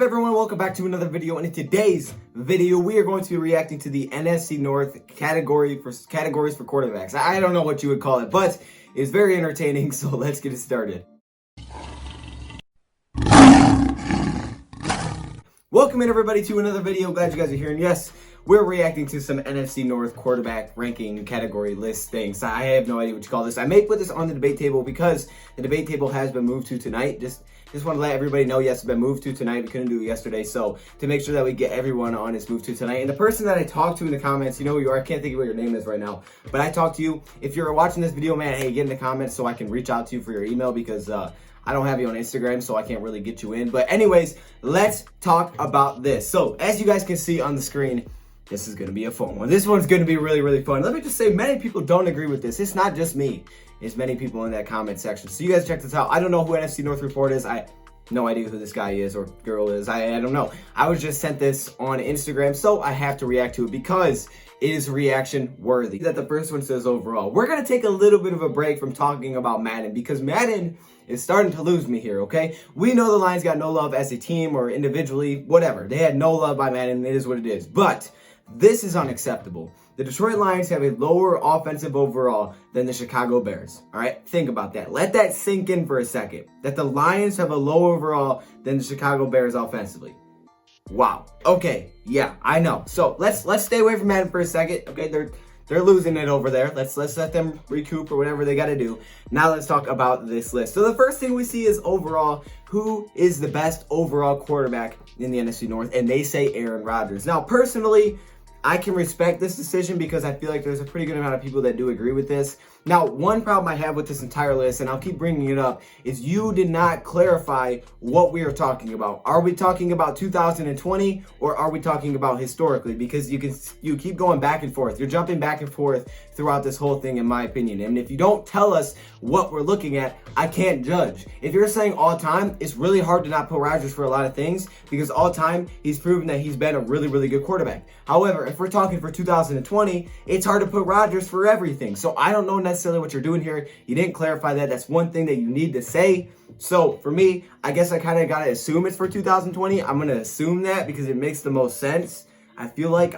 up, everyone? Welcome back to another video, and in today's video we are going to be reacting to the NFC North categories for quarterbacks. I don't know what you would call it, but it's very entertaining, so let's get it started. Welcome in, everybody, to another video. Glad you guys are here, and yes, we're reacting to some NFC North quarterback ranking category list things. I have no idea what you call this. I may put this on the debate table because the debate table has been moved to tonight. Just want to let everybody know, yes, it's been moved to tonight. We couldn't do it yesterday, so to make sure that we get everyone on, it's moved to tonight. And the person that I talked to in the comments, you know who you are. I can't think of what your name is right now, but I talked to you. If you're watching this video, man, hey, get in the comments so I can reach out to you for your email because I don't have you on Instagram, so I can't really get you in. But anyways, let's talk about this. So as you guys can see on the screen, this is going to be a fun one. This one's going to be really, really fun. Let me just say, many people don't agree with this. It's not just me. It's many people in that comment section. So you guys check this out. I don't know who NFC North Report is. I no idea who this guy is or girl is. I don't know. I was just sent this on Instagram, so I have to react to it because it is reaction worthy. That the first one says overall. We're going to take a little bit of a break from talking about Madden because Madden is starting to lose me here, okay? We know the Lions got no love as a team or individually, whatever. They had no love by Madden. It is what it is. But this is unacceptable. The Detroit Lions have a lower offensive overall than the Chicago Bears. All right, think about that. Let that sink in for a second. That the Lions have a lower overall than the Chicago Bears offensively. Wow. Okay. Yeah, I know. So let's stay away from Madden for a second. Okay, they're losing it over there. Let's let them recoup or whatever they got to do. Now let's talk about this list. So the first thing we see is overall, who is the best overall quarterback in the NFC North? And they say Aaron Rodgers. Now, personally, I can respect this decision because I feel like there's a pretty good amount of people that do agree with this. Now, one problem I have with this entire list, and I'll keep bringing it up, is you did not clarify what we are talking about. Are we talking about 2020 or are we talking about historically? Because you keep going back and forth. You're jumping back and forth throughout this whole thing, in my opinion. And if you don't tell us what we're looking at, I can't judge. If you're saying all time, it's really hard to not put Rodgers for a lot of things because all time he's proven that he's been a really, really good quarterback. However, if we're talking for 2020, it's hard to put Rodgers for everything. So I don't know necessarily what you're doing here. You didn't clarify that. That's one thing that you need to say. So for me, I guess I kind of got to assume it's for 2020. I'm going to assume that because it makes the most sense. I feel like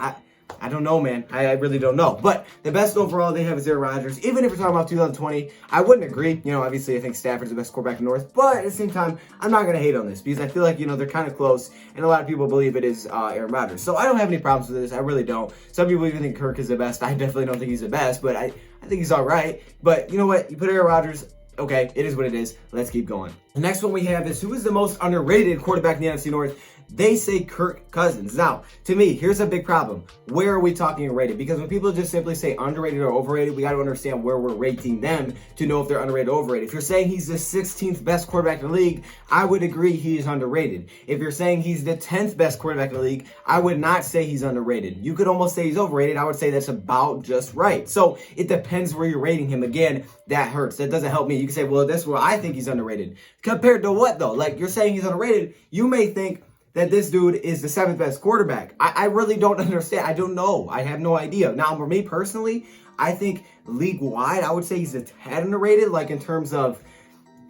I don't know, man. I really don't know. But the best overall they have is Aaron Rodgers. Even if we're talking about 2020, I wouldn't agree. You know, obviously I think Stafford's the best quarterback in the North. But at the same time, I'm not going to hate on this because I feel like, you know, they're kind of close. And a lot of people believe it is Aaron Rodgers. So I don't have any problems with this. I really don't. Some people even think Kirk is the best. I definitely don't think he's the best. But I think he's all right. But you know what? You put Aaron Rodgers. Okay, it is what it is. Let's keep going. The next one we have is who is the most underrated quarterback in the NFC North? They say Kirk Cousins. Now, to me, here's a big problem. Where are we talking rated? Because when people just simply say underrated or overrated, we got to understand where we're rating them to know if they're underrated or overrated. If you're saying he's the 16th best quarterback in the league, I would agree he is underrated. If you're saying he's the 10th best quarterback in the league, I would not say he's underrated. You could almost say he's overrated. I would say that's about just right. So it depends where you're rating him. Again, that hurts. That doesn't help me. You can say, well, that's where I think he's underrated. Compared to what, though? Like, you're saying he's underrated. You may think that this dude is the 7th best quarterback. I really don't understand. I don't know. I have no idea. Now, for me personally, I think league-wide, I would say he's a tad underrated, like in terms of,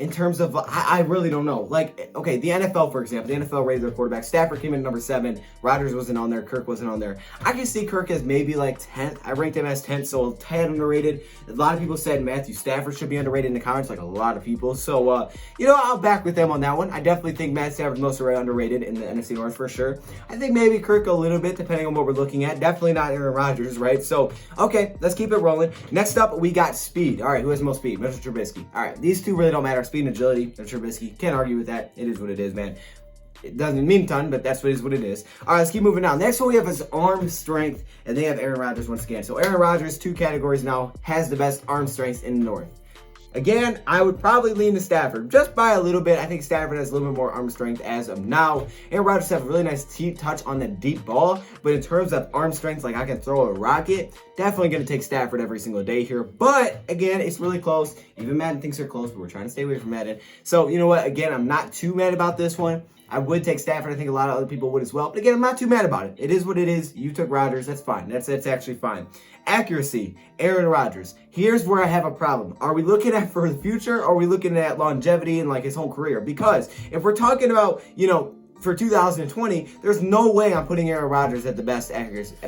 I really don't know. Like, okay, the NFL, for example, the NFL rated their quarterback. Stafford came in number 7. Rodgers wasn't on there. Kirk wasn't on there. I can see Kirk as maybe like 10th. I ranked him as 10th, so a tad underrated. A lot of people said Matthew Stafford should be underrated in the comments, like a lot of people. So, you know, I'll back with them on that one. I definitely think Matt Stafford's most underrated in the NFC North for sure. I think maybe Kirk a little bit, depending on what we're looking at. Definitely not Aaron Rodgers, right? So, okay, let's keep it rolling. Next up, we got speed. All right, who has the most speed? Mr. Trubisky. All right, these two really don't matter. Speed and agility, and Trubisky. Can't argue with that. It is what it is, man. It doesn't mean a ton, but that's what it is. All right, let's keep moving on. Next one we have is arm strength, and they have Aaron Rodgers once again. So Aaron Rodgers, 2 categories now, has the best arm strength in the North. Again, I would probably lean to Stafford just by a little bit. I think Stafford has a little bit more arm strength as of now. Aaron Rodgers has a really nice touch on the deep ball, but in terms of arm strength, like I can throw a rocket, definitely going to take Stafford every single day here. But again, it's really close. Even Madden thinks they're close, but we're trying to stay away from Madden. So you know what? Again, I'm not too mad about this one. I would take Stafford. I think a lot of other people would as well. But again, I'm not too mad about it. It is what it is. You took Rodgers. That's fine. That's actually fine. Accuracy, Aaron Rodgers. Here's where I have a problem. Are we looking at for the future or are we looking at longevity and like his whole career? Because if we're talking about, you know, for 2020, there's no way I'm putting Aaron Rodgers at the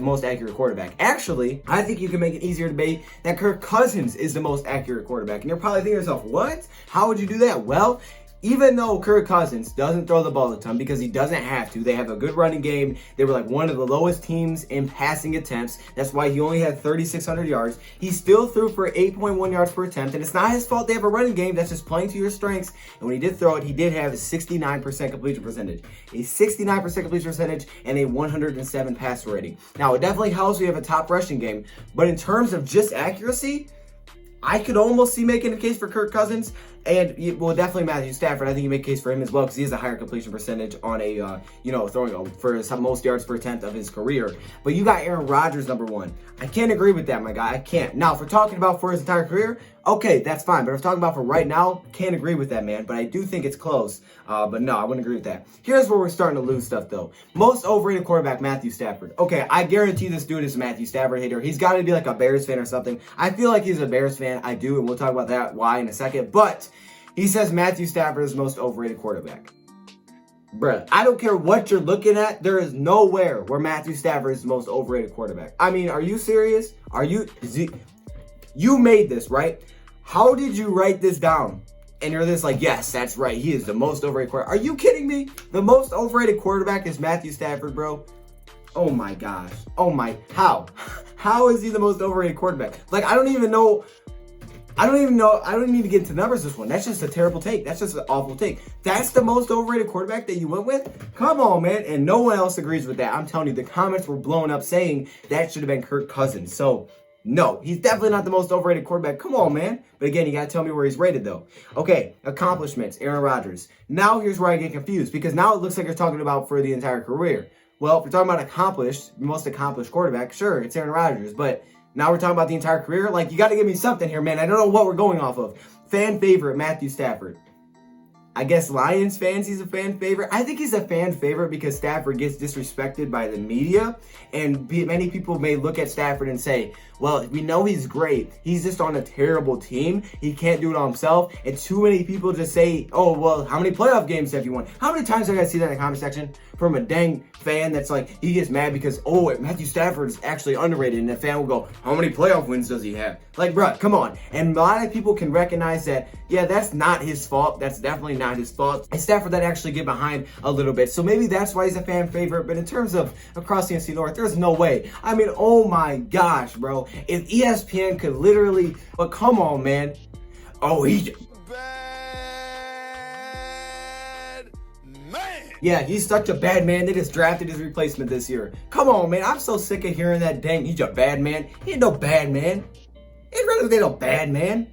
most accurate quarterback. Actually, I think you can make an easier debate that Kirk Cousins is the most accurate quarterback. And you're probably thinking to yourself, what? How would you do that? Well, even though Kirk Cousins doesn't throw the ball a ton because he doesn't have to, they have a good running game. They were like one of the lowest teams in passing attempts. That's why he only had 3,600 yards. He still threw for 8.1 yards per attempt, and it's not his fault they have a running game. That's just playing to your strengths. And when he did throw it, he did have a 69% completion percentage. A 69% completion percentage and a 107 passer rating. Now, it definitely helps we have a top rushing game, but in terms of just accuracy, I could almost see making a case for Kirk Cousins, and well, definitely Matthew Stafford. I think you make a case for him as well because he has a higher completion percentage on a, throwing for some most yards per attempt of his career. But you got Aaron Rodgers number one. I can't agree with that, my guy. I can't. Now, if we're talking about for his entire career, okay, that's fine. But if we're talking about for right now, can't agree with that, man. But I do think it's close. But no, I wouldn't agree with that. Here's where we're starting to lose stuff, though. Most overrated quarterback, Matthew Stafford. Okay, I guarantee this dude is a Matthew Stafford hater. He's got to be like a Bears fan or something. I feel like he's a Bears fan. I do, and we'll talk about that, why, in a second. But he says Matthew Stafford is the most overrated quarterback. Bruh, I don't care what you're looking at. There is nowhere where Matthew Stafford is the most overrated quarterback. I mean, are you serious? You made this, right? How did you write this down? And you're this like, yes, that's right. He is the most overrated quarterback. Are you kidding me? The most overrated quarterback is Matthew Stafford, bro. Oh my gosh. Oh my, how? How is he the most overrated quarterback? Like, I don't even know. I don't even need to get into numbers this one. That's just a terrible take. That's just an awful take. That's the most overrated quarterback that you went with? Come on, man. And no one else agrees with that. I'm telling you, the comments were blowing up saying that should have been Kirk Cousins. So, no, he's definitely not the most overrated quarterback. Come on, man. But again, you got to tell me where he's rated, though. Okay, accomplishments, Aaron Rodgers. Now here's where I get confused because now it looks like you're talking about for the entire career. Well, if you're talking about most accomplished quarterback, sure, it's Aaron Rodgers. But now we're talking about the entire career. Like, you got to give me something here, man. I don't know what we're going off of. Fan favorite, Matthew Stafford. I guess Lions fans, he's a fan favorite. I think he's a fan favorite because Stafford gets disrespected by the media. And many people may look at Stafford and say, well, we know he's great. He's just on a terrible team. He can't do it all himself. And too many people just say, oh, well, how many playoff games have you won? How many times have I see that in the comment section from a dang fan that's like, he gets mad because, oh, Matthew Stafford is actually underrated. And the fan will go, how many playoff wins does he have? Like, bruh, come on. And a lot of people can recognize that, yeah, that's not his fault. That's definitely not his fault. And Stafford that actually get behind a little bit. So maybe that's why he's a fan favorite. But in terms of across the NFC North, there's no way. I mean, oh my gosh, bro. If ESPN could literally, but come on, man. Oh, yeah, he's such a bad man. They just drafted his replacement this year. Come on, man. I'm so sick of hearing that dang, he's a bad man. He ain't no bad man. He ain't no bad man.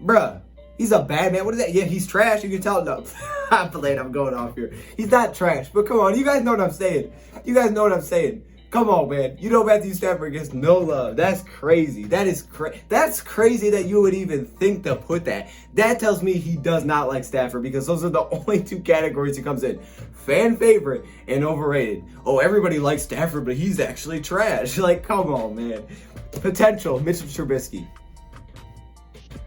Bruh, he's a bad man. What is that? Yeah, he's trash. You can tell. No, I'm playing. I'm going off here. He's not trash, but come on. You guys know what I'm saying. You guys know what I'm saying. Come on, man. You know Matthew Stafford gets no love. That's crazy. That's crazy that you would even think to put that. That tells me he does not like Stafford because those are the only two categories he comes in. Fan favorite and overrated. Oh, everybody likes Stafford, but he's actually trash. Like, come on, man. Potential, Mitchell Trubisky.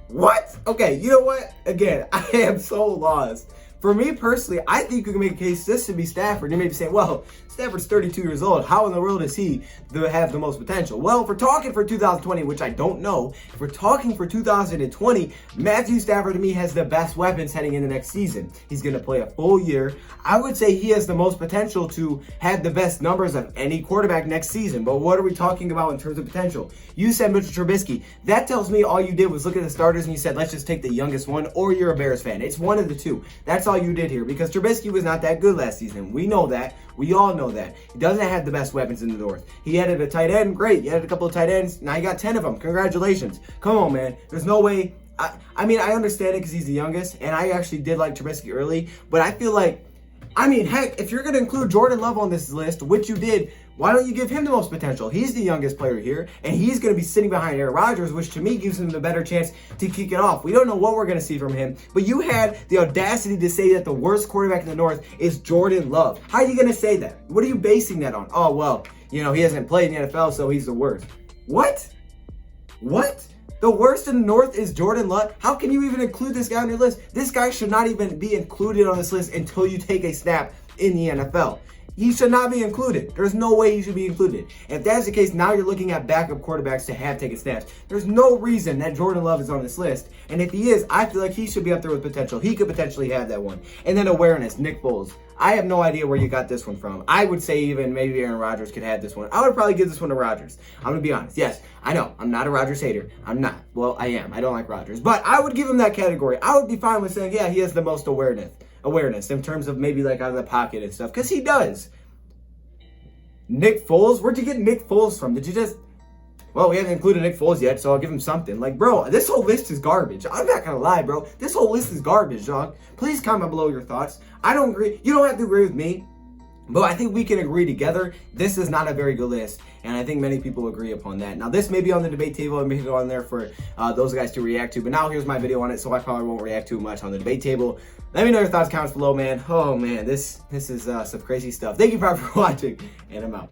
What? Okay, you know what? Again, I am so lost. For me personally, I think you can make a case this should be Stafford. You may be saying, well, Stafford's 32 years old. How in the world is he to have the most potential? Well, if we're talking for 2020, which I don't know, if we're talking for 2020, Matthew Stafford to me has the best weapons heading into next season. He's going to play a full year. I would say he has the most potential to have the best numbers of any quarterback next season. But what are we talking about in terms of potential? You said Mitchell Trubisky. That tells me all you did was look at the starters and you said, let's just take the youngest one, or you're a Bears fan. It's one of the two. That's all you did here because Trubisky was not that good last season. We know that. We all know that. He doesn't have the best weapons in the North. He added a tight end. Great. You added a couple of tight ends. Now you got 10 of them. Congratulations. Come on, man. There's no way. I mean, I understand it because he's the youngest, and I actually did like Trubisky early, but I feel like, I mean, heck, if you're going to include Jordan Love on this list, which you did, why don't you give him the most potential? He's the youngest player here, and he's going to be sitting behind Aaron Rodgers, which to me gives him the better chance to kick it off. We don't know what we're going to see from him, but you had the audacity to say that the worst quarterback in the North is Jordan Love. How are you going to say that? What are you basing that on? Oh, well, you know, he hasn't played in the NFL, so he's the worst. What? What? The worst in the North is Jordan Love? How can you even include this guy on your list? This guy should not even be included on this list until you take a snap in the NFL. He should not be included. There's no way he should be included. If that's the case, now you're looking at backup quarterbacks to have taken snaps. There's no reason that Jordan Love is on this list. And if he is, I feel like he should be up there with potential. He could potentially have that one. And then awareness, Nick Foles. I have no idea where you got this one from. I would say even maybe Aaron Rodgers could have this one. I would probably give this one to Rodgers. I'm going to be honest. Yes, I know. I'm not a Rodgers hater. I'm not. Well, I am. I don't like Rodgers. But I would give him that category. I would be fine with saying, yeah, he has the most awareness in terms of maybe like out of the pocket and stuff. Because he does. Nick Foles? Where'd you get Nick Foles from? Did you just... Well, we haven't included Nick Foles yet, so I'll give him something. Like, bro, this whole list is garbage. I'm not going to lie, bro. This whole list is garbage, dog. Please comment below your thoughts. I don't agree. You don't have to agree with me. But I think we can agree together. This is not a very good list, and I think many people agree upon that. Now, this may be on the debate table and may go on there for those guys to react to. But now here's my video on it, so I probably won't react too much on the debate table. Let me know your thoughts, comments below, man. Oh, man, this is some crazy stuff. Thank you for watching, and I'm out.